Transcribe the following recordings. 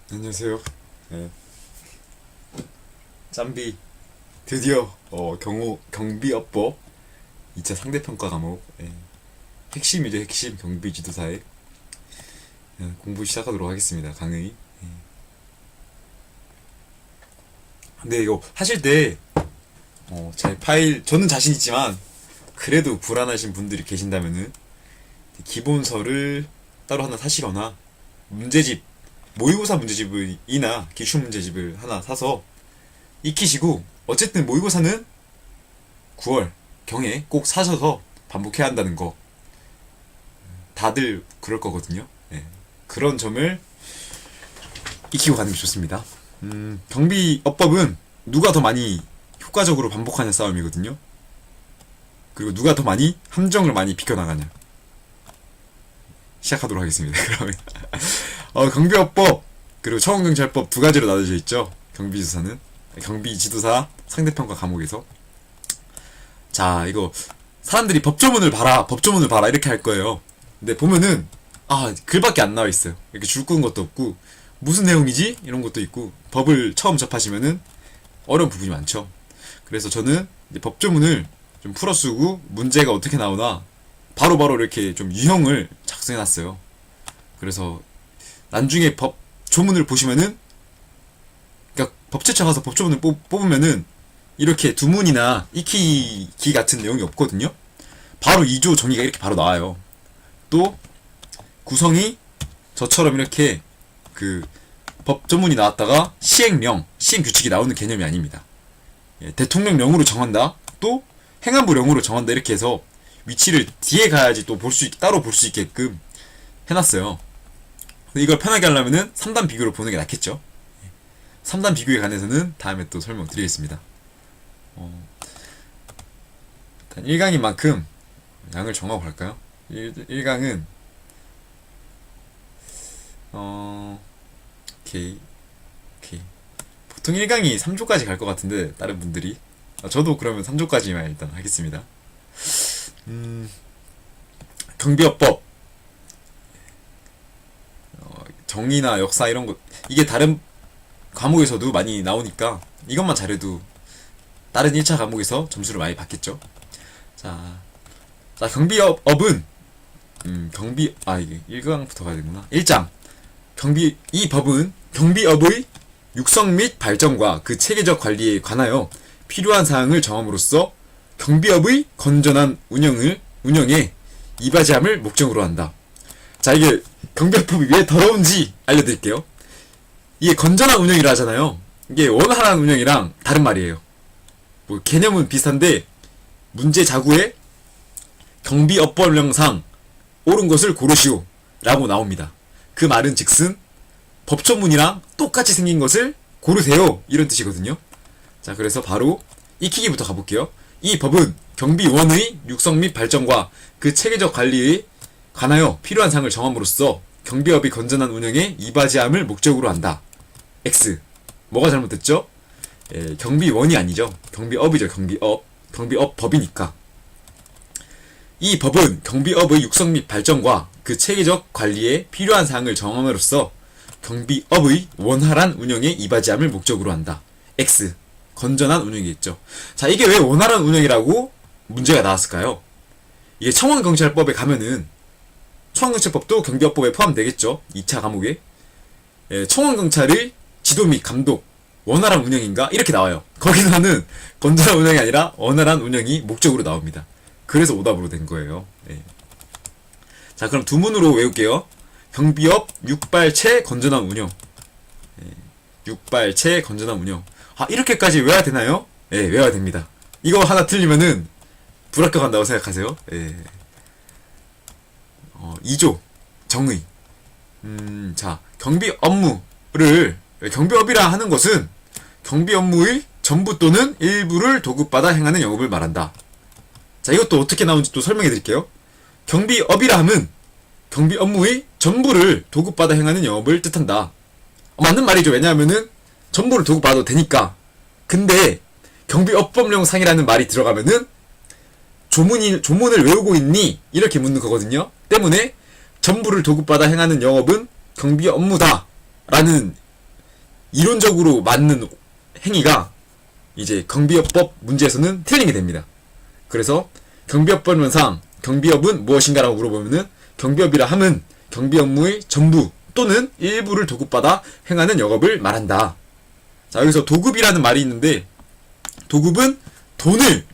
안녕하세요. 네. 짬비 드디어 경비업법 2차 상대평가 과목 핵심이죠. 핵심 경비지도사의 공부 시작하도록 하겠습니다. 강의. 근데 이거 하실 때 제 파일 저는 자신 있지만 그래도 불안하신 분들이 계신다면은 기본서를 따로 하나 사시거나 문제집 모의고사 문제집이나 기출 문제집을 하나 사서 익히시고, 어쨌든 모의고사는 9월 경에 꼭 사셔서 반복해야 한다는 거 다들 그럴 거거든요. 그런 점을 익히고 가는 게 좋습니다. 경비업법은 누가 더 많이 효과적으로 반복하냐 싸움이거든요. 그리고 누가 더 많이 함정을 많이 비켜나가냐. 시작하도록 하겠습니다. 그러면 경비업법 그리고 처원경찰법 두 가지로 나눠져 있죠. 경비지도사는 경비지도사 상대평가 과목에서. 자, 이거 사람들이 법조문을 봐라 이렇게 할 거예요. 근데 보면은 글밖에 안 나와 있어요. 이렇게 줄 끄는 것도 없고 무슨 내용이지? 이런 것도 있고, 법을 처음 접하시면은 어려운 부분이 많죠. 그래서 저는 이제 법조문을 좀 풀어 쓰고 문제가 어떻게 나오나 바로바로 이렇게 좀 유형을 작성해놨어요. 그래서 나중에 법 조문을 보시면은, 그러니까 법제처 가서 법조문을 뽑으면은 이렇게 두문이나 익히기 같은 내용이 없거든요. 바로 2조 정의가 이렇게 바로 나와요. 또 구성이 저처럼 이렇게 그 법조문이 나왔다가 시행규칙이 나오는 개념이 아닙니다. 대통령령으로 정한다, 또 행안부령으로 정한다, 이렇게 해서 위치를 뒤에 가야지 또 따로 볼 수 있게끔 해놨어요. 근데 이걸 편하게 하려면은 3단 비교로 보는 게 낫겠죠. 3단 비교에 관해서는 다음에 또 설명드리겠습니다. 일단 1강인 만큼 양을 정하고 갈까요? 1강은 오케이. 보통 1강이 3조까지 갈 것 같은데 다른 분들이, 저도 그러면 3조까지만 일단 하겠습니다. 경비업법 정의나 역사 이런 것, 이게 다른 과목에서도 많이 나오니까 이것만 잘해도 다른 1차 과목에서 점수를 많이 받겠죠. 자, 경비업은 이게 1강부터 가야 되구나. 1장 이 법은 경비업의 육성 및 발전과 그 체계적 관리에 관하여 필요한 사항을 정함으로써 경비업의 건전한 운영에 이바지함을 목적으로 한다. 자, 이게 경비업법이 왜 더러운지 알려드릴게요. 이게 건전한 운영이라 하잖아요. 이게 원활한 운영이랑 다른 말이에요. 뭐 개념은 비슷한데 문제 자구에 경비업법령상 옳은 것을 고르시오 라고 나옵니다. 그 말은 즉슨 법조문이랑 똑같이 생긴 것을 고르세요, 이런 뜻이거든요. 자, 그래서 바로 익히기부터 가볼게요. 이 법은 경비원의 육성 및 발전과 그 체계적 관리에 관하여 필요한 사항을 정함으로써 경비업의 건전한 운영에 이바지함을 목적으로 한다. X. 뭐가 잘못됐죠? 경비원이 아니죠. 경비업이죠. 경비업법이니까. 이 법은 경비업의 육성 및 발전과 그 체계적 관리에 필요한 사항을 정함으로써 경비업의 원활한 운영에 이바지함을 목적으로 한다. X. 건전한 운영이겠죠. 자, 이게 왜 원활한 운영이라고 문제가 나왔을까요? 이게 청원경찰법에 가면은, 청원경찰법도 경비업법에 포함되겠죠. 2차 과목에. 청원경찰의 지도 및 감독, 원활한 운영인가? 이렇게 나와요. 거기서는 건전한 운영이 아니라 원활한 운영이 목적으로 나옵니다. 그래서 오답으로 된 거예요. 자, 그럼 두문으로 외울게요. 경비업 육발체 건전한 운영. 육발체 건전한 운영. 이렇게까지 외워야 되나요? 외워야 됩니다. 이거 하나 틀리면은 불합격한다고 생각하세요. 2조 정의. 자, 경비업이라 하는 것은 경비 업무의 전부 또는 일부를 도급받아 행하는 영업을 말한다. 자, 이것도 어떻게 나오는지 또 설명해 드릴게요. 경비업이라 함은 경비 업무의 전부를 도급받아 행하는 영업을 뜻한다. 맞는 말이죠. 왜냐하면은 전부를 도급받아도 되니까. 근데 경비업법령상이라는 말이 들어가면은 조문을 외우고 있니? 이렇게 묻는 거거든요. 때문에 전부를 도급받아 행하는 영업은 경비 업무다 라는 이론적으로 맞는 행위가 이제 경비업법 문제에서는 틀린 게 됩니다. 그래서 경비업법론상 경비업은 무엇인가라고 물어보면은 경비업이라 함은 경비 업무의 전부 또는 일부를 도급받아 행하는 영업을 말한다. 자, 여기서 도급이라는 말이 있는데 도급은 돈을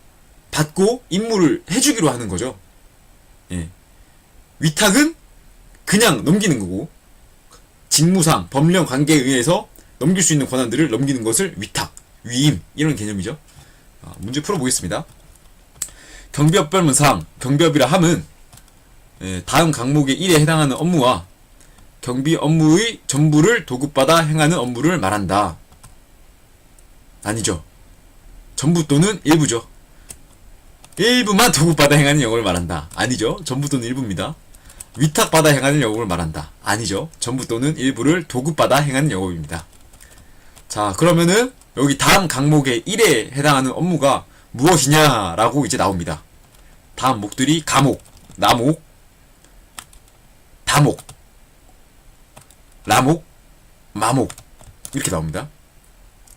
받고 임무를 해주기로 하는 거죠. 예. 위탁은 그냥 넘기는 거고 직무상 법령 관계에 의해서 넘길 수 있는 권한들을 넘기는 것을 위탁, 위임 이런 개념이죠. 문제 풀어보겠습니다. 경비업별문상 경비업이라 함은 다음 강목의 1에 해당하는 업무와 경비 업무의 전부를 도급받아 행하는 업무를 말한다. 아니죠. 전부 또는 일부죠. 일부만 도급받아 행하는 영업을 말한다. 아니죠. 전부 또는 일부입니다. 위탁받아 행하는 영업을 말한다. 아니죠. 전부 또는 일부를 도급받아 행하는 영업입니다. 자, 그러면은 여기 다음 강목의 1에 해당하는 업무가 무엇이냐라고 이제 나옵니다. 다음 목들이 가목, 나목, 다목, 라목, 마목 이렇게 나옵니다.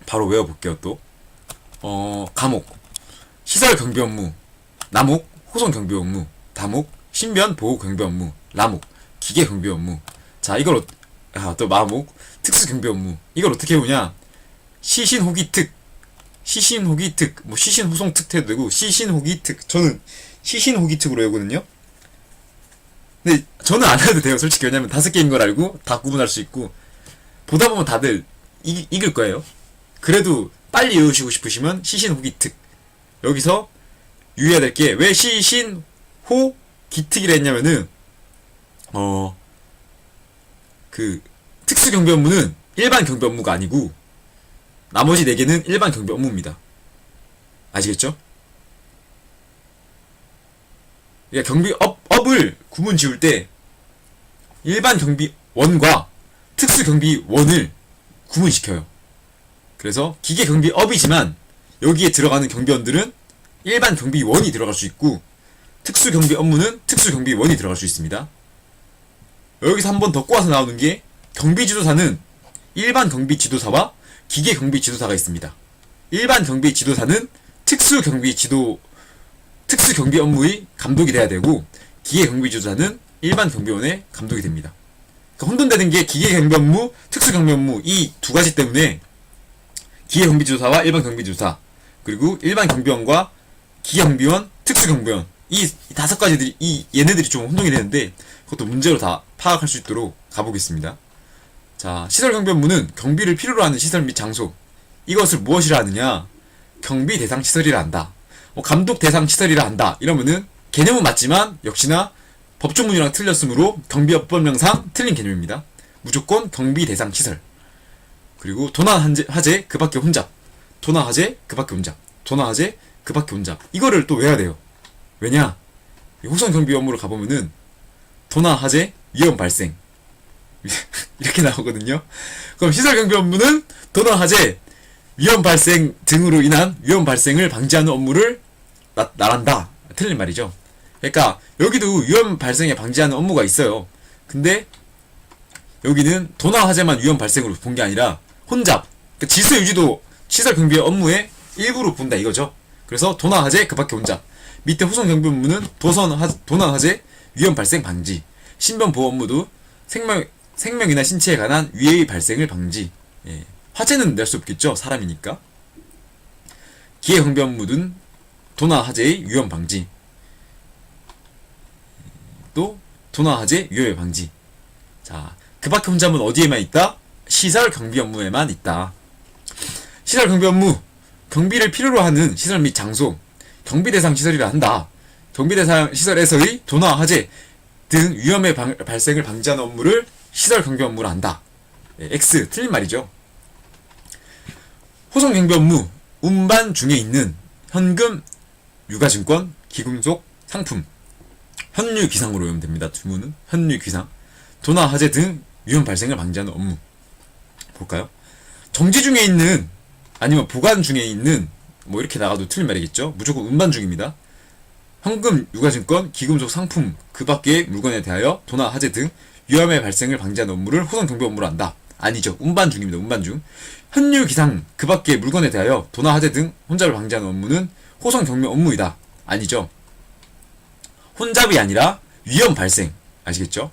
바로 외워볼게요. 또 가목, 시설 경비 업무, 나목, 호송 경비 업무, 다목, 신변 보호 경비 업무, 라목, 기계 경비 업무. 자, 이걸 또 마목, 특수 경비 업무. 이걸 어떻게 보냐? 시신호기특, 시신호기특, 뭐 시신호송특 해도 되고 시신호기특. 저는 시신호기특으로 외우거든요. 근데 저는 안 해도 돼요, 솔직히. 왜냐면 5개인 걸 알고 다 구분할 수 있고 보다 보면 다들 읽을 거예요. 그래도 빨리 외우시고 싶으시면 시신호기특. 여기서 유의해야 될 게 왜 시신호기특이라 했냐면은 그 특수 경비 업무는 일반 경비 업무가 아니고 나머지 4개는 일반 경비 업무입니다. 아시겠죠? 그러니까 경비업을 구분 지을 때 일반 경비원과 특수 경비원을 구분시켜요. 그래서 기계 경비업이지만 여기에 들어가는 경비원들은 일반 경비원이 들어갈 수 있고 특수 경비 업무는 특수 경비원이 들어갈 수 있습니다. 여기서 한 번 더 꼬아서 나오는 게 경비지도사는 일반 경비지도사와 기계 경비지도사가 있습니다. 일반 경비지도사는 특수 경비 업무의 감독이 돼야 되고 기계 경비지도사는 일반 경비원의 감독이 됩니다. 그러니까 혼돈되는 게 기계 경비 업무, 특수 경비 업무 이 두 가지 때문에 기계 경비지도사와 일반 경비지도사 그리고 일반 경비원과 기계 경비원, 특수 경비원 이 5가지들이 얘네들이 좀 혼동이 되는데 그것도 문제로 다 파악할 수 있도록 가보겠습니다. 자, 시설 경비 업무는 경비를 필요로 하는 시설 및 장소 이것을 무엇이라 하느냐? 경비 대상 시설이라 한다. 감독 대상 시설이라 한다. 이러면은 개념은 맞지만 역시나 법조문이랑 틀렸으므로 경비업법령상 틀린 개념입니다. 무조건 경비 대상 시설. 그리고 도난화재 그 밖에 혼잡, 도난화재 그 밖에 혼잡, 도난화재 그 밖에 혼잡. 이거를 또 외워야 돼요. 왜냐? 호송 경비 업무를 가보면은 도난화재 위험 발생 이렇게 나오거든요. 그럼 시설 경비 업무는 도난화재 위험 발생 등으로 인한 위험 발생을 방지하는 업무를 말한다. 틀린 말이죠. 그러니까 여기도 위험 발생에 방지하는 업무가 있어요. 근데 여기는 도난화재만 위험 발생으로 본 게 아니라 혼잡, 그러니까 질서 유지도 시설 경비 업무의 일부로 본다 이거죠. 그래서 도난화재 그 밖에 혼잡. 밑에 호송 경비 업무는 도난화재 위험 발생 방지. 신변 보호 업무도 생명이나 신체에 관한 위해의 발생을 방지. 예. 화재는 낼 수 없겠죠. 사람이니까. 기계 경비 업무는 도난화재의 위험 방지. 또 도난화재 위험 방지. 자, 그 밖에 혼잡은 어디에만 있다? 시설 경비 업무에만 있다. 시설 경비 업무, 경비를 필요로 하는 시설 및 장소, 경비 대상 시설이라 한다. 경비 대상 시설에서의 도난화재 등 위험의 발생을 방지하는 업무를 시설 경비 업무라 한다. X 틀린 말이죠. 호송 경비 업무, 운반 중에 있는 현금, 유가증권, 기금속, 상품, 현류 귀상으로 외우면 됩니다. 주문은 현류 귀상, 도난화재 등 위험 발생을 방지하는 업무. 볼까요? 정지 중에 있는 아니면 보관 중에 있는 뭐 이렇게 나가도 틀린 말이겠죠. 무조건 운반 중입니다. 현금, 유가증권, 기금속, 상품 그 밖의 물건에 대하여 도난화재 등 위험의 발생을 방지하는 업무를 호송 경비 업무로 한다. 아니죠. 운반 중입니다. 운반 중. 현유 기상 그 밖의 물건에 대하여 도나 하재 등 혼잡을 방지하는 업무는 호송 경비 업무이다. 아니죠. 혼잡이 아니라 위험 발생. 아시겠죠?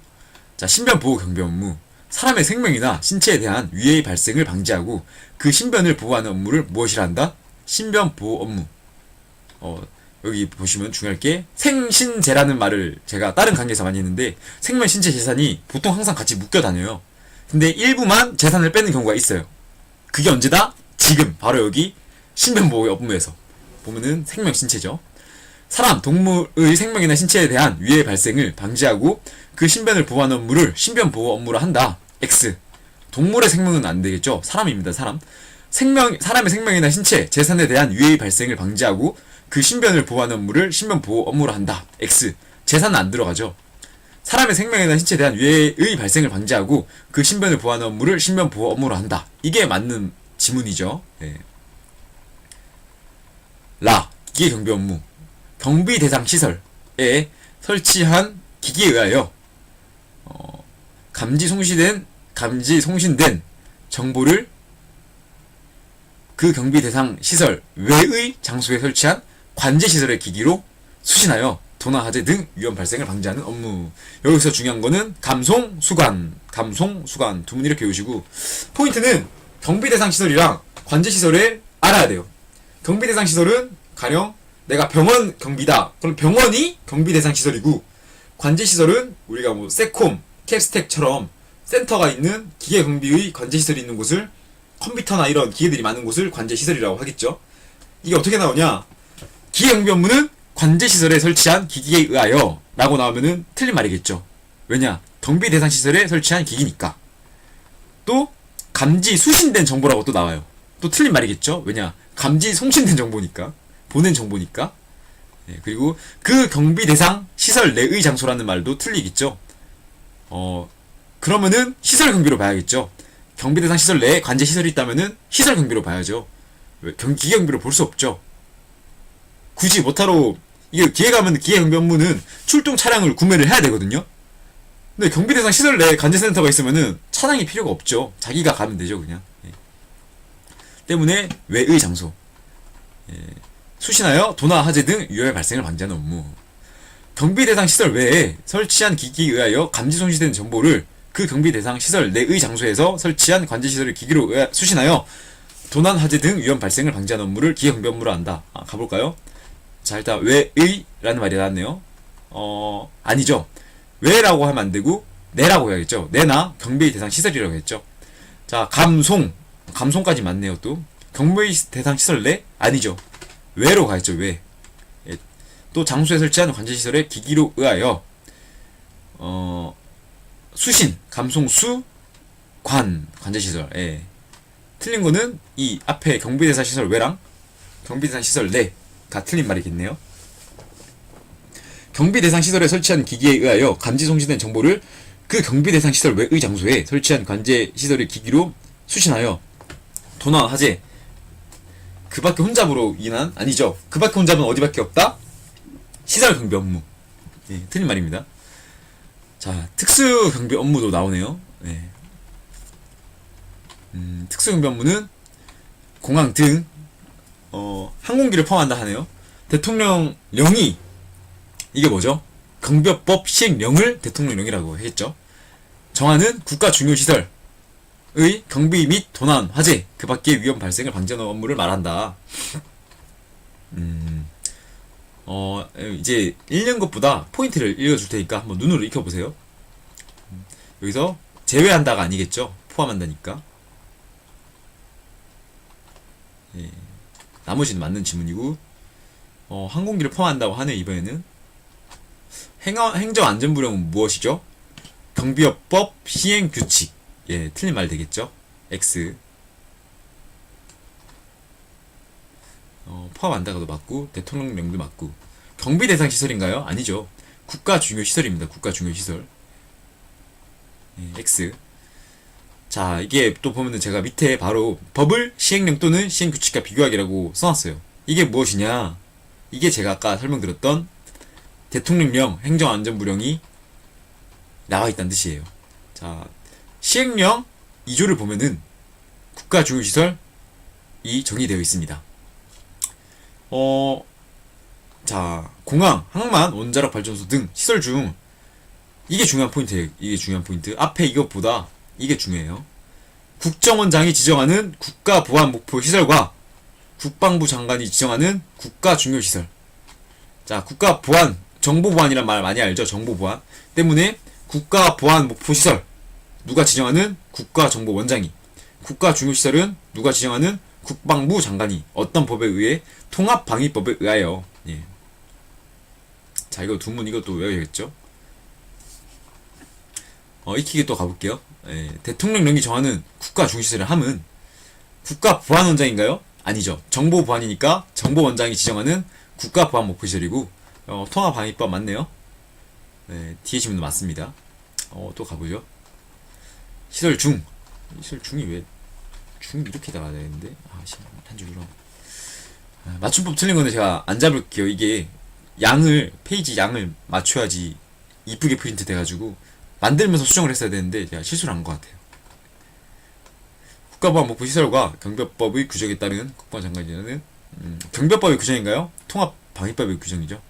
자, 신변 보호 경비 업무. 사람의 생명이나 신체에 대한 위해의 발생을 방지하고 그 신변을 보호하는 업무를 무엇이라 한다? 신변 보호 업무. 여기 보시면 중요할 게 생신재라는 말을 제가 다른 강의에서 많이 했는데 생명, 신체, 재산이 보통 항상 같이 묶여 다녀요. 근데 일부만 재산을 빼는 경우가 있어요. 그게 언제다? 지금 바로 여기 신변 보호 업무에서 보면은 생명, 신체죠. 사람, 동물의 생명이나 신체에 대한 위해 발생을 방지하고 그 신변을 보호하는 업무를 신변 보호 업무라 한다. X. 동물의 생명은 안 되겠죠. 사람입니다. 사람. 사람의 생명이나 신체, 재산에 대한 위해의 발생을 방지하고 그 신변을 보호하는 업무를 신변 보호 업무라 한다. X. 재산은 안 들어가죠. 사람의 생명이나 신체에 대한 위해의 발생을 방지하고 그 신변을 보호하는 업무를 신변 보호 업무로 한다. 이게 맞는 지문이죠. 네. 라. 기계 경비 업무. 경비 대상 시설에 설치한 기기에 의하여 감지 송신된 정보를 그 경비 대상 시설 외의 장소에 설치한 관제 시설의 기기로 수신하여 도나 하재 등 위험 발생을 방지하는 업무. 여기서 중요한 거는 감송, 수관 두 문 이렇게 외우시고, 포인트는 경비 대상 시설이랑 관제 시설을 알아야 돼요. 경비 대상 시설은 가령 내가 병원 경비다. 그럼 병원이 경비 대상 시설이고, 관제 시설은 우리가 뭐 세콤, 캡스텍처럼 센터가 있는 기계 경비의 관제 시설이 있는 곳을, 컴퓨터나 이런 기계들이 많은 곳을 관제 시설이라고 하겠죠. 이게 어떻게 나오냐? 기계 경비 업무는 관제 시설에 설치한 기기에 의하여 라고 나오면은 틀린 말이겠죠. 왜냐? 경비 대상 시설에 설치한 기기니까. 또 감지 수신된 정보라고 또 나와요. 또 틀린 말이겠죠. 왜냐? 감지 송신된 정보니까. 보낸 정보니까. 네, 그리고 그 경비 대상 시설 내의 장소라는 말도 틀리겠죠. 그러면은 시설 경비로 봐야겠죠. 경비 대상 시설 내에 관제 시설이 있다면은 시설 경비로 봐야죠. 기계 경비로 볼 수 없죠. 굳이 못하러 이게 기계 가면 기계 경비 업무는 출동 차량을 구매를 해야 되거든요. 근데 경비 대상 시설 내에 관제 센터가 있으면은 차량이 필요가 없죠. 자기가 가면 되죠, 그냥. 예. 때문에 외의 장소. 예. 수신하여 도나 하재 등 위험의 발생을 방지하는 업무. 경비 대상 시설 외에 설치한 기기에 의하여 감지 송신된 정보를 그 경비 대상 시설 내의 장소에서 설치한 관제 시설의 기기로 수신하여 도난 하재 등 위험 발생을 방지하는 업무를 기계 경비 업무로 한다. 가볼까요? 자, 일단 외의라는 말이 나왔네요. 아니죠. 외라고 하면 안 되고 내라고 해야겠죠. 내나 경비 대상 시설이라고 했죠. 자, 감송까지 맞네요. 또 경비 대상 시설 내 아니죠. 외로 가야죠. 외. 예. 또 장소에 설치한 관제 시설의 기기로 의하여 수신, 감송수, 관제 시설. 예. 틀린 거는 이 앞에 경비 대상 시설 외랑 경비 대상 시설 내가 틀린 말이겠네요. 경비 대상 시설에 설치한 기기에 의하여 감지 송신된 정보를 그 경비 대상 시설 외의 장소에 설치한 관제 시설의 기기로 수신하여 도나 하재 그 밖에 혼잡으로 인한 아니죠. 그 밖에 혼잡은 어디밖에 없다? 시설 경비 업무. 예, 틀린 말입니다. 자, 특수 경비 업무도 나오네요. 예. 특수 경비 업무는 공항 등 항공기를 포함한다 하네요. 대통령령이 이게 뭐죠? 경비법 시행령을 대통령령이라고 했죠. 정하는 국가 중요 시설의 경비 및 도난, 화재, 그 밖의 위험 발생을 방지하는 업무를 말한다. 이제 읽는 것보다 포인트를 읽어줄 테니까 한번 눈으로 익혀보세요. 여기서 제외한다가 아니겠죠? 포함한다니까. 예. 나머지는 맞는 지문이고, 항공기를 포함한다고 하네, 이번에는. 행정안전부령은 무엇이죠? 경비업법 시행규칙. 예, 틀린 말 되겠죠? X. 포함한다가도 맞고, 대통령령도 맞고. 경비 대상 시설인가요? 아니죠. 국가 중요 시설입니다. 국가 중요 시설. 예, X. 자, 이게 또 보면은 제가 밑에 바로 법을 시행령 또는 시행규칙과 비교하기라고 써놨어요. 이게 무엇이냐? 이게 제가 아까 설명드렸던 대통령령, 행정안전부령이 나와 있다는 뜻이에요. 자, 시행령, 2조를 보면은 국가 중요 시설이 정의되어 있습니다. 자, 공항, 항만, 원자력 발전소 등 시설 중 이게 중요한 포인트예요. 이게 중요한 포인트. 앞에 이것보다 이게 중요해요. 국정원장이 지정하는 국가 보안 목표 시설과 국방부 장관이 지정하는 국가 중요 시설. 자, 국가 보안, 정보 보안이란 말 많이 알죠? 정보 보안. 때문에 국가 보안 목표 시설. 누가 지정하는? 국가정보원장이. 국가 중요 시설은 누가 지정하는? 국방부 장관이. 어떤 법에 의해? 통합방위법에 의하여. 예. 자, 이거 두문 이것도 외워야겠죠? 익히게 또 가볼게요. 예. 대통령령이 정하는 국가 중요 시설의 함은 국가보안원장인가요? 아니죠. 정보보안이니까 정보원장이 지정하는 국가보안 목표 시설이고, 통합방위법 맞네요. 네, 뒤에 질문도 맞습니다. 또 가보죠. 시설 중. 시설 중이 왜, 중 이렇게 나가야 되는데? 한 줄로. 맞춤법 틀린 건데 제가 안 잡을게요. 이게 페이지 양을 맞춰야지 이쁘게 프린트 돼가지고, 만들면서 수정을 했어야 되는데, 제가 실수를 한 것 같아요. 국가보안 목표 시설과 경비법의 규정에 따른 국방장관이 지정하는, 경비법의 규정인가요? 통합방위법의 규정이죠.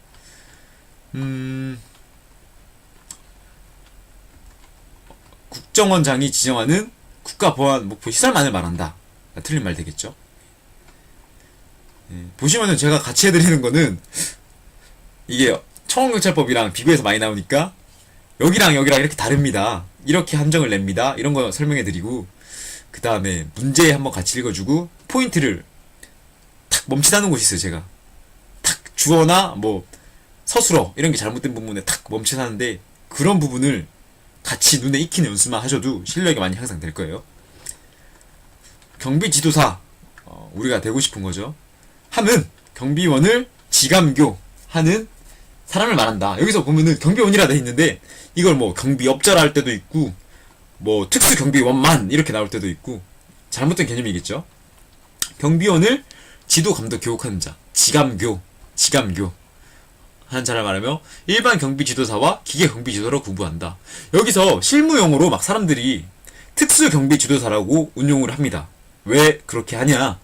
국정원장이 지정하는 국가보안 목표 시설만을 말한다. 틀린 말 되겠죠. 보시면은 제가 같이 해드리는 거는 이게 청원경찰법이랑 비교해서 많이 나오니까 여기랑 이렇게 다릅니다. 이렇게 함정을 냅니다. 이런 거 설명해드리고, 그 다음에 문제 한번 같이 읽어주고, 포인트를 탁 멈칫하는 곳이 있어요. 제가 탁 주어나 뭐 서술어 이런 게 잘못된 부분에 탁 멈칫하는데, 그런 부분을 같이 눈에 익히는 연습만 하셔도 실력이 많이 향상될 거예요. 경비지도사, 우리가 되고 싶은 거죠. 함은 경비원을 지감교하는 사람을 말한다. 여기서 보면은 경비원이라 돼 있는데, 이걸 뭐 경비업자라 할 때도 있고, 뭐 특수경비원만 이렇게 나올 때도 있고, 잘못된 개념이겠죠. 경비원을 지도, 감독, 교육하는 자, 지감교 하는 자를 말하며 일반 경비지도사와 기계경비지도사로 구분한다. 여기서 실무용어로 막 사람들이 특수경비지도사라고 운용을 합니다. 왜 그렇게 하냐?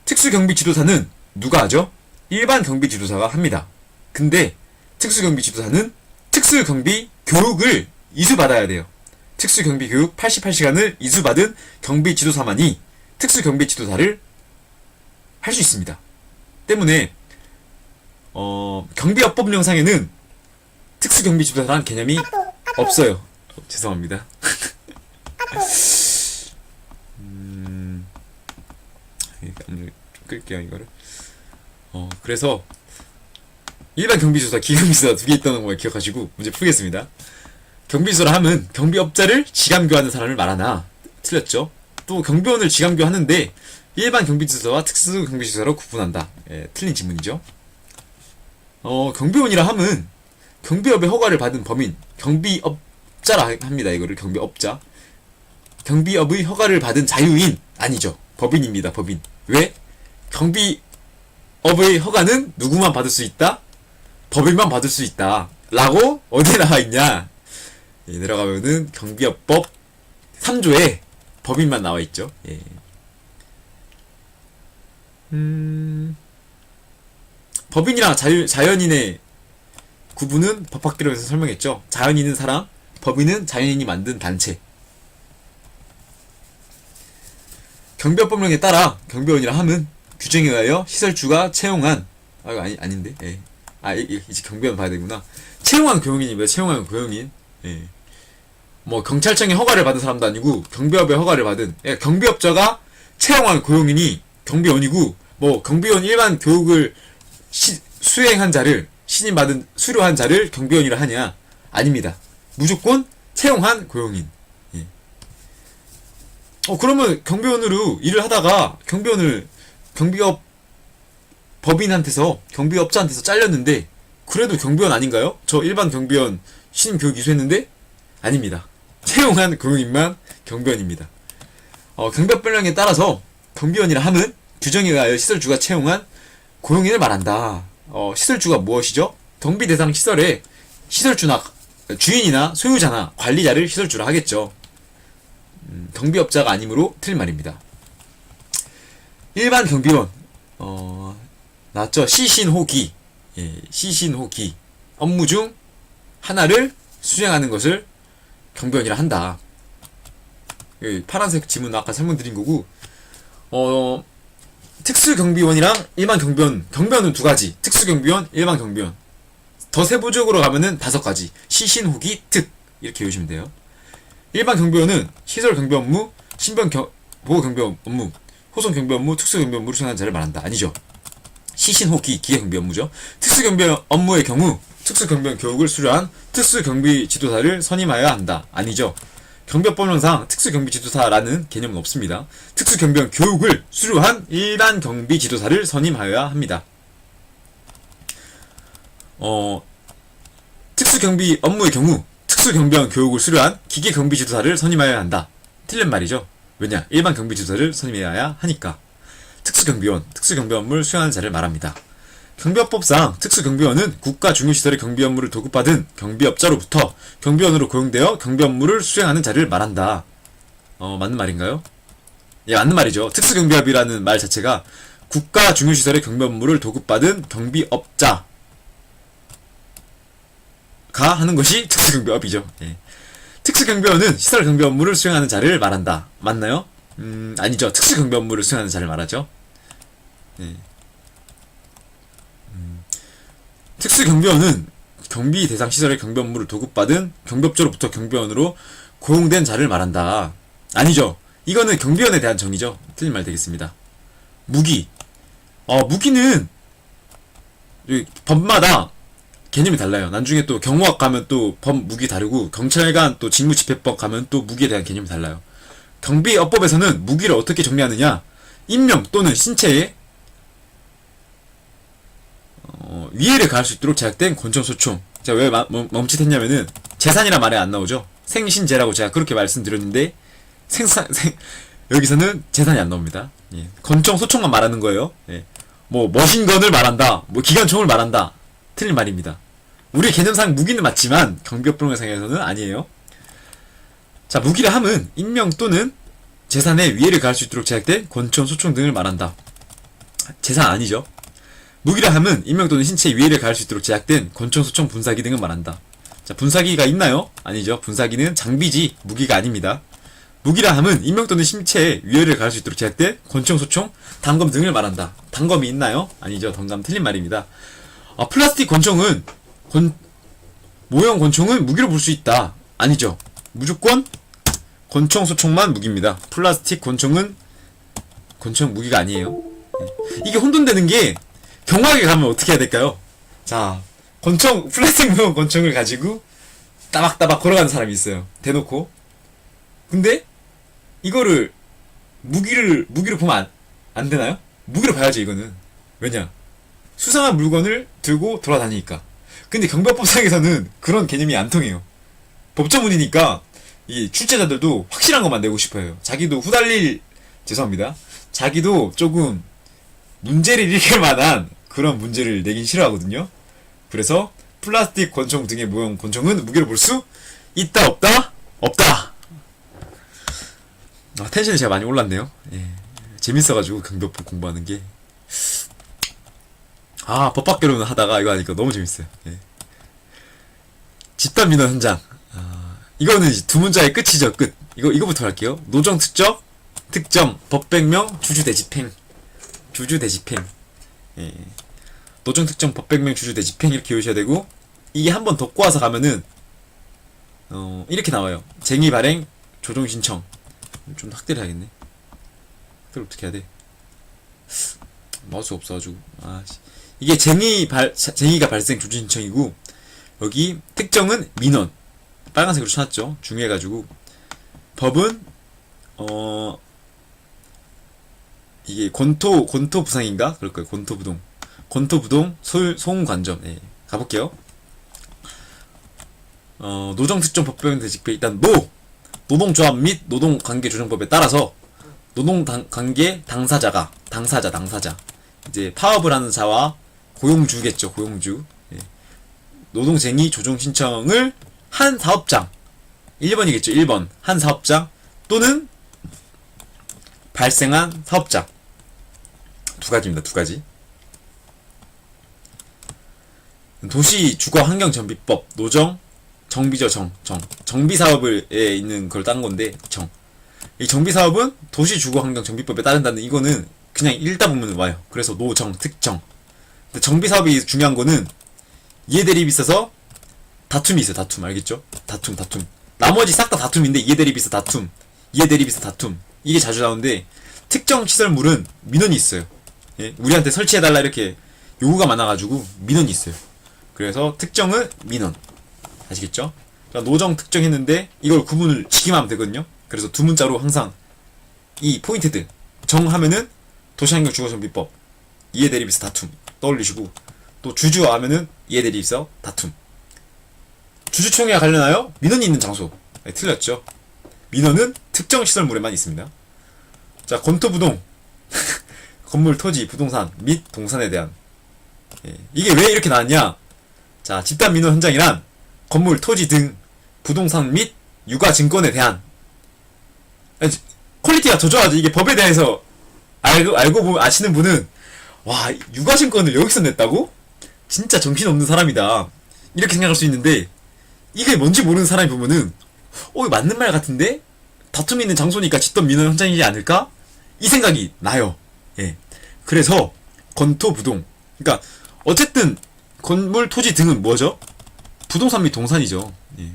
특수경비지도사는 누가 하죠? 일반 경비지도사가 합니다. 근데 특수경비지도사는 특수경비 교육을 이수받아야 돼요. 특수경비 교육 88시간을 이수받은 경비지도사만이 특수경비지도사를 할 수 있습니다. 때문에 경비업법령상에는 특수경비지도사라는 개념이 없어요. 죄송합니다. 좀 끌게요 이거를. 그래서 일반 경비지도사, 기경비지도사 두 개 있다는 걸 기억하시고 문제 풀겠습니다. 경비지도라 함은 경비업자를 지감교하는 사람을 말하나. 틀렸죠. 또 경비원을 지감교하는데 일반 경비지도사와 특수경비지도사로 구분한다. 틀린 지문이죠. 경비원이라 함은 경비업의 허가를 받은 범인, 경비업자라 합니다. 이거를 경비업자. 경비업의 허가를 받은 자유인 아니죠. 법인입니다. 법인. 왜? 경비업의 허가는 누구만 받을 수 있다? 법인만 받을 수 있다. 라고 어디에 나와 있냐? 내려가면은 경비업법 3조에 법인만 나와 있죠. 예. 법인이랑 자연인의 구분은 법학기록에서 설명했죠. 자연인은 사람, 법인은 자연인이 만든 단체. 경비업법령에 따라 경비원이라 함은 규정에 의하여 시설주가 채용한, 이거 아닌데. 예. 이제 경비원 봐야 되구나. 채용한 고용인입니다. 채용한 고용인. 예. 뭐 경찰청의 허가를 받은 사람도 아니고 경비업의 허가를 받은, 경비업자가 채용한 고용인이 경비원이고, 뭐 경비원 일반 교육을 수행한 자를, 신임받은 수료한 자를 경비원이라 하냐? 아닙니다. 무조건 채용한 고용인. 예. 그러면 경비원으로 일을 하다가 경비업 법인한테서, 경비업자한테서 잘렸는데 그래도 경비원 아닌가요? 저 일반 경비원 신임 교육 이수했는데? 아닙니다. 채용한 고용인만 경비원입니다. 경비업법령에 따라서 경비원이라 함은 규정에 의하여 시설주가 채용한 고용인을 말한다. 시설주가 무엇이죠? 경비 대상 시설에 시설주나 주인이나 소유자나 관리자를 시설주라 하겠죠. 경비업자가 아니므로 틀린 말입니다. 일반 경비원 나왔죠? 시신호기. 예, 시신호기. 업무 중 하나를 수행하는 것을 경비원이라 한다. 파란색 지문 아까 설명드린 거고, 특수경비원이랑 일반 경비원은 두 가지. 특수경비원, 일반 경비원. 더 세부적으로 가면은 5가지. 시신호기, 특. 이렇게 외우시면 돼요. 일반 경비원은 시설 경비 업무, 신변 보호 경비 업무, 호송 경비 업무, 특수 경비 업무를 수행하는 자를 말한다. 아니죠. 시신호기 기계 경비 업무죠. 특수 경비 업무의 경우 특수 경비원 교육을 수료한 특수 경비 지도사를 선임하여야 한다. 아니죠. 경비법령상 특수 경비 지도사라는 개념은 없습니다. 특수 경비원 교육을 수료한 일반 경비 지도사를 선임하여야 합니다. 특수 경비 업무의 경우 특수 경비원 교육을 수료한 기계 경비 지도사를 선임하여야 한다. 틀린 말이죠. 왜냐? 일반 경비 지도사를 선임해야 하니까. 특수경비원, 특수경비 업무를 수행하는 자를 말합니다. 경비업법상 특수경비원은 국가 중요시설의 경비 업무를 도급받은 경비업자로부터 경비원으로 고용되어 경비 업무를 수행하는 자를 말한다. 맞는 말인가요? 예, 맞는 말이죠. 특수경비업이라는 말 자체가 국가 중요시설의 경비 업무를 도급받은 경비업자가 하는 것이 특수경비업이죠. 예. 특수경비원은 시설 경비 업무를 수행하는 자를 말한다. 맞나요? 아니죠. 특수경비 업무를 수행하는 자를 말하죠. 네. 특수경비원은 경비 대상 시설의 경비 업무를 도급받은 경비업자로부터 경비원으로 고용된 자를 말한다. 아니죠. 이거는 경비원에 대한 정의죠. 틀린 말 되겠습니다. 무기. 무기는 법마다 개념이 달라요. 나중에 또 경호학 가면 또 법 무기 다르고, 경찰관 또 직무집행법 가면 또 무기에 대한 개념이 달라요. 경비업법에서는 무기를 어떻게 정리하느냐? 인명 또는 신체에 위해를 가할 수 있도록 제작된 권총소총. 제가 왜 멈칫했냐면은 재산이란 말이 안 나오죠. 생신재라고 제가 그렇게 말씀드렸는데 여기서는 재산이 안 나옵니다. 예. 권총소총만 말하는 거예요. 예. 뭐 머신건을 말한다, 뭐 기관총을 말한다. 틀린 말입니다. 우리 개념상 무기는 맞지만 경비업법령상에서는 아니에요. 자, 무기라 함은 인명 또는 재산에 위해를 가할 수 있도록 제작된 권총, 소총 등을 말한다. 재산 아니죠. 무기라 함은 인명 또는 신체에 위해를 가할 수 있도록 제작된 권총, 소총, 분사기 등을 말한다. 자, 분사기가 있나요? 아니죠. 분사기는 장비지 무기가 아닙니다. 무기라 함은 인명 또는 신체에 위해를 가할 수 있도록 제작된 권총, 소총, 단검 등을 말한다. 단검이 있나요? 아니죠. 단검 틀린 말입니다. 플라스틱 권총은 모형 권총은 무기로 볼 수 있다. 아니죠. 무조건 권총, 소총만 무기입니다. 플라스틱 권총은 권총 무기가 아니에요. 이게 혼돈되는 게, 경호학에 가면 어떻게 해야 될까요? 자, 플라스틱 모형 권총을 가지고 따박따박 걸어가는 사람이 있어요. 대놓고. 근데 이거를 무기로 보면 안 되나요? 무기로 봐야죠, 이거는. 왜냐? 수상한 물건을 들고 돌아다니니까. 근데 경비법상에서는 그런 개념이 안 통해요. 법조문이니까 이 출제자들도 확실한 것만 내고 싶어요. 자기도 죄송합니다. 자기도 조금 문제를 일으킬 만한 그런 문제를 내긴 싫어하거든요. 그래서 플라스틱 권총 등의 모형 권총은 무기로 볼 수 있다, 없다? 없다! 텐션이 제가 많이 올랐네요. 예. 재밌어가지고 경비법 공부하는 게. 법학 결혼을 하다가 이거 하니까 너무 재밌어요. 예. 집단 민원 현장. 이거는 이제 두 문자의 끝이죠, 끝. 이거부터 할게요. 노정 특정, 법백명, 주주대집행. 예. 노정 특정, 법백명, 주주대집행 이렇게 외우셔야 되고, 이게 한 번 더 꼬아서 가면은, 이렇게 나와요. 쟁의 발행, 조정 신청. 좀 확대를 해야겠네. 그걸 어떻게 해야 돼? 마우스가 없어가지고. 이게 쟁의가 발생 조정 신청이고, 여기 특정은 민원. 빨간색으로 쳐놨죠. 중요해가지고. 법은, 이게 권토 부상인가? 그럴 거예요. 권토부동, 소음관점. 예. 가볼게요. 노정특정 법령 대집행. 일단, 노동조합 및 노동관계조정법에 따라서, 노동관계 당사자. 이제, 파업을 하는 자와 고용주겠죠. 고용주. 예. 노동쟁의 조정 신청을 한 사업장. 1번이겠죠. 1번. 한 사업장 또는 발생한 사업자. 두 가지입니다. 두 가지. 도시주거환경정비법, 노정, 정비죠. 정비사업에 있는 걸 딴 건데, 이 정비사업은 도시주거환경정비법에 따른다는, 이거는 그냥 읽다 보면 와요. 그래서 노정, 특정. 근데 정비사업이 중요한 거는 이해대립이 있어서 다툼이 있어요. 다툼. 알겠죠? 다툼. 나머지 싹 다 다툼인데, 이해대립이 있어 다툼. 이해대립이 있어 다툼. 이게 자주 나오는데, 특정 시설물은 민원이 있어요. 예? 우리한테 설치해달라 이렇게 요구가 많아가지고 민원이 있어요. 그래서 특정은 민원. 아시겠죠? 노정 특정 했는데 이걸 구분을 지기만 하면 되거든요. 그래서 두 문자로 항상 이 포인트들 정하면은 도시환경주거정비법, 이해대립에서 다툼 떠올리시고, 또 주주와 하면은 이해대립에서 다툼. 주주총회와 관련하여 민원이 있는 장소. 네, 틀렸죠. 민원은 특정 시설물에만 있습니다. 자, 건토부동 건물, 토지, 부동산 및 동산에 대한. 이게 왜 이렇게 나왔냐? 자, 집단 민원 현장이란 건물, 토지 등 부동산 및 유가증권에 대한. 퀄리티가 더 좋아져. 이게 법에 대해서 알고 아시는 분은, 와, 유가증권을 여기서 냈다고? 진짜 정신없는 사람이다, 이렇게 생각할 수 있는데, 이게 뭔지 모르는 사람이 보면은, 이거 맞는 말 같은데? 다툼이 있는 장소니까 집단 민원 현장이지 않을까? 이 생각이 나요. 예. 그래서 건토부동, 그러니까 어쨌든 건물, 토지 등은 뭐죠? 부동산 및 동산이죠. 예.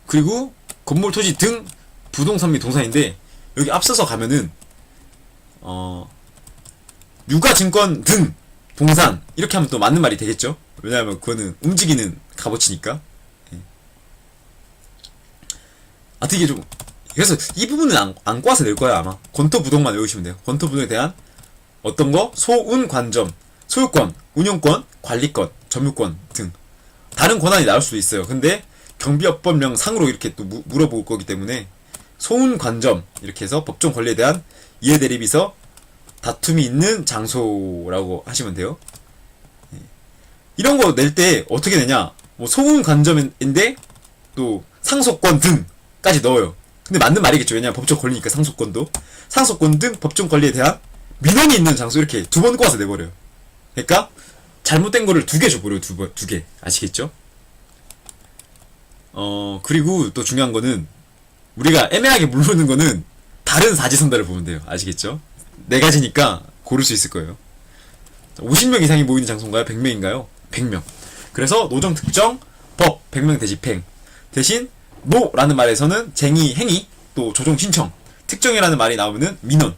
그리고 건물, 토지 등 부동산 및 동산인데, 여기 앞서서 가면은 유가증권 등 동산 이렇게 하면 또 맞는 말이 되겠죠. 왜냐하면 그거는 움직이는 값어치니까. 예. 되게 좀, 그래서 이 부분은 안 꼬아서 낼 거야 아마. 건토부동만 외우시면 돼요. 건토부동에 대한 어떤 거? 소운관점, 소유권, 운영권, 관리권, 점유권 등 다른 권한이 나올 수도 있어요. 근데 경비업법령 상으로 이렇게 또 물어볼 거기 때문에 소운관점 이렇게 해서 법정 권리에 대한 이해대립에서 다툼이 있는 장소라고 하시면 돼요. 이런 거 낼 때 어떻게 내냐? 뭐 소운관점인데 또 상속권 등까지 넣어요. 근데 맞는 말이겠죠. 왜냐면 법정 권리니까. 상속권 등 법정 권리에 대한 민원이 있는 장소, 이렇게 두 번 꼬아서 내버려요. 그러니까 잘못된 거를 두 개 줘버려요. 두 개. 아시겠죠? 그리고 또 중요한 거는, 우리가 애매하게 모르는 거는 다른 사지선다를 보면 돼요. 아시겠죠? 네 가지니까 고를 수 있을 거예요. 50명 이상이 모이는 장소인가요? 100명인가요? 100명. 그래서 노정 특정 법 100명 대집행. 대신 노라는 말에서는 쟁의 행위, 또 조정 신청. 특정이라는 말이 나오면은 민원.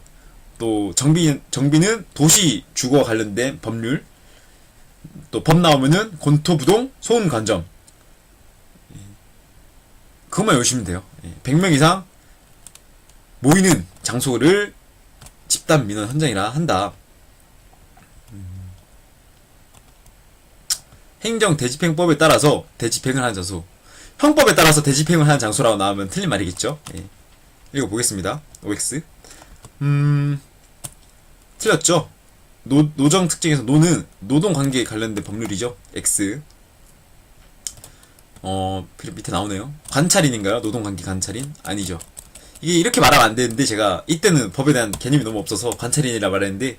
또 정비는 도시 주거 관련된 법률. 또 법 나오면은 건토부동, 소운관점. 그것만 외우시면 돼요. 100명 이상 모이는 장소를 집단 민원 현장이라 한다. 행정 대집행법에 따라서 대집행을 하는 장소. 형법에 따라서 대집행을 하는 장소라고 나오면 틀린 말이겠죠. 읽어보겠습니다. OX. 틀렸죠. 노정 특징에서 노는 노동관계에 관련된 법률이죠. X. 밑에 나오네요. 관찰인인가요? 노동관계 관찰인? 아니죠. 이게 이렇게 말하면 안 되는데, 제가 이때는 법에 대한 개념이 너무 없어서 관찰인이라 말했는데,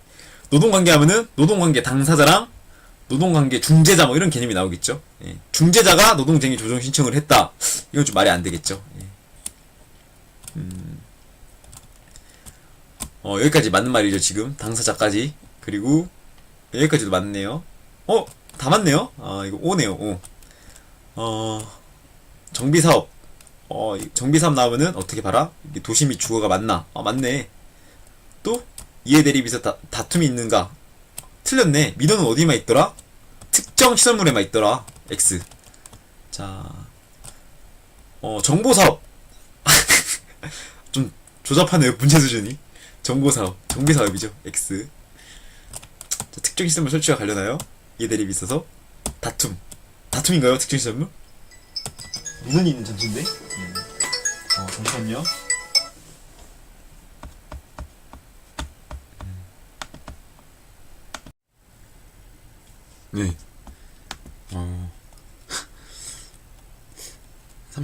노동관계 하면은 노동관계 당사자랑 노동관계 중재자 뭐 이런 개념이 나오겠죠. 중재자가 노동쟁의 조정 신청을 했다. 이건 좀 말이 안 되겠죠. 여기까지 맞는 말이죠. 지금 당사자까지. 그리고 여기까지도 맞네요. 다 맞네요. 이거 O네요. O. 정비사업. 정비사업 나오면은 어떻게 봐라? 이게 도시 및 주거가 맞나? 맞네. 또 이해대립에서 다툼이 있는가? 틀렸네. 민원은 어디만 있더라? 특정 시설물에만 있더라. X. 자, 정보사업. 좀 조잡하네요. 문제 수준이. 정보사업, 정비사업이죠. X. 자, 특정 시설물 설치와 관련하여 이해대립이 있어서 다툼인가요? 특정 시설물? 민원이 있는 장소인데? 잠시만요. 네.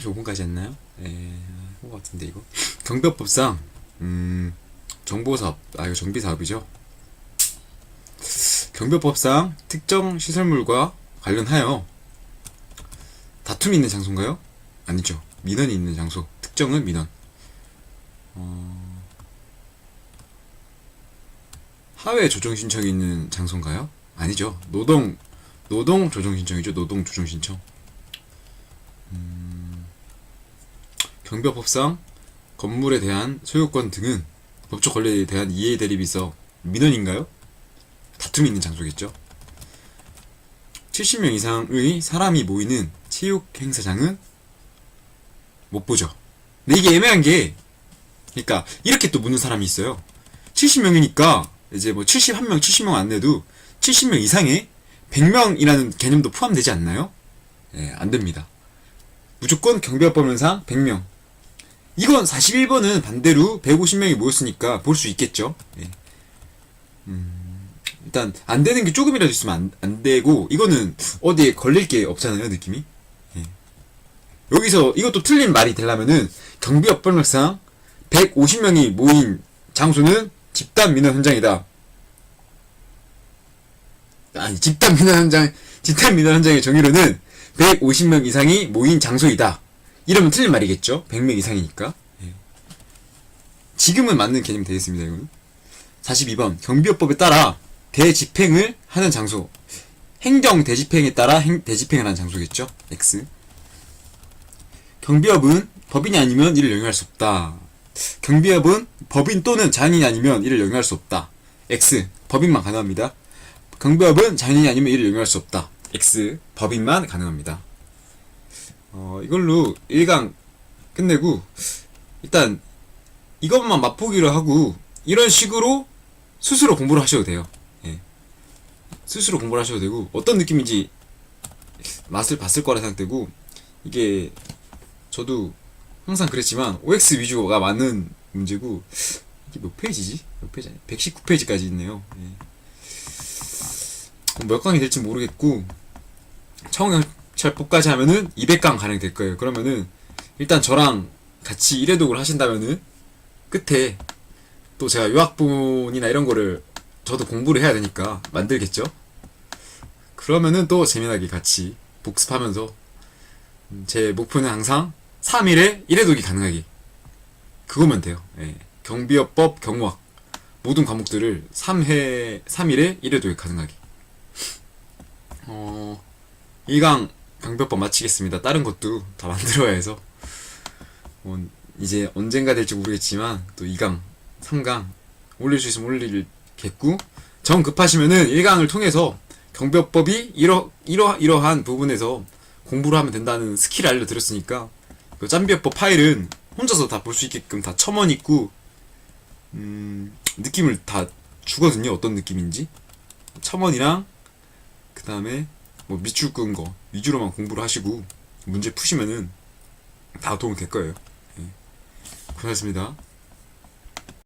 35분까지 했나요? 예, 한것 같은데 이거. 경비업법상 정보사업, 이거 정비사업이죠. 경비업법상 특정 시설물과 관련하여 다툼이 있는 장소인가요? 아니죠. 민원이 있는 장소. 특정은 민원. 하회 조정 신청이 있는 장소인가요? 아니죠. 노동 조정 신청이죠. 노동 조정 신청. 경비업법상 건물에 대한 소유권 등은 법적 권리에 대한 이해 대립이 있어 민원인가요? 다툼이 있는 장소겠죠. 70명 이상의 사람이 모이는 체육 행사장은 못 보죠. 근데 이게 애매한 게, 그러니까 이렇게 또 묻는 사람이 있어요. 70명이니까 이제 뭐 71명, 70명 안 내도 70명 이상의 100명이라는 개념도 포함되지 않나요? 예, 안 됩니다. 무조건 경비업법령상 100명. 이건 41번은 반대로 150명이 모였으니까 볼 수 있겠죠. 예. 일단 안 되는 게 조금이라도 있으면 안 되고, 이거는 어디에 걸릴 게 없잖아요, 느낌이. 예. 여기서 이것도 틀린 말이 되려면은 경비업법령상 150명이 모인 장소는 집단 민원 현장이다. 아니, 집단 민원 현장의 정의로는 150명 이상이 모인 장소이다. 이러면 틀린 말이겠죠? 100명 이상이니까. 예. 지금은 맞는 개념이 되겠습니다, 이거는. 42번. 경비업법에 따라 대집행을 하는 장소. 행정 대집행에 따라 대집행을 하는 장소겠죠? X. 경비업은 법인이 아니면 이를 영위할 수 없다. 경비업은 법인 또는 자연인이 아니면 이를 영위할 수 없다. X. 법인만 가능합니다. 경비업은 자연인이 아니면 이를 영위할 수 없다. X. 법인만 가능합니다. 이걸로 1강 끝내고, 일단 이것만 맛보기로 하고 이런 식으로 스스로 공부를 하셔도 돼요. 예. 스스로 공부를 하셔도 되고, 어떤 느낌인지 맛을 봤을 거라 생각되고, 이게 저도 항상 그랬지만 OX 위주가 많은 문제고, 이게 몇 페이지지? 몇 페이지 아니야? 119페이지까지 있네요. 예. 몇 강이 될지 모르겠고, 청경찰법까지 하면은 200강 가량 될 거예요. 그러면은 일단 저랑 같이 1회독을 하신다면은 끝에 또 제가 요약본이나 이런 거를 저도 공부를 해야 되니까 만들겠죠. 그러면은 또 재미나게 같이 복습하면서, 제 목표는 항상 3일에 1회독이 가능하게, 그거면 돼요. 예. 경비업법, 경무학 모든 과목들을 3일에 1회독이 가능하게. 1강 경비업법 마치겠습니다. 다른 것도 다 만들어야 해서 이제 언젠가 될지 모르겠지만 또 2강, 3강 올릴 수 있으면 올리겠고, 정 급하시면은 1강을 통해서 경비업법이 이러한 부분에서 공부를 하면 된다는 스킬을 알려드렸으니까, 그 짬비업법 파일은 혼자서 다 볼 수 있게끔 다 첨언 있고, 느낌을 다 주거든요. 어떤 느낌인지 첨언이랑, 그 다음에 뭐 밑줄 끄은 거 위주로만 공부를 하시고 문제 푸시면은 다 도움 될 거예요. 예. 고생하셨습니다.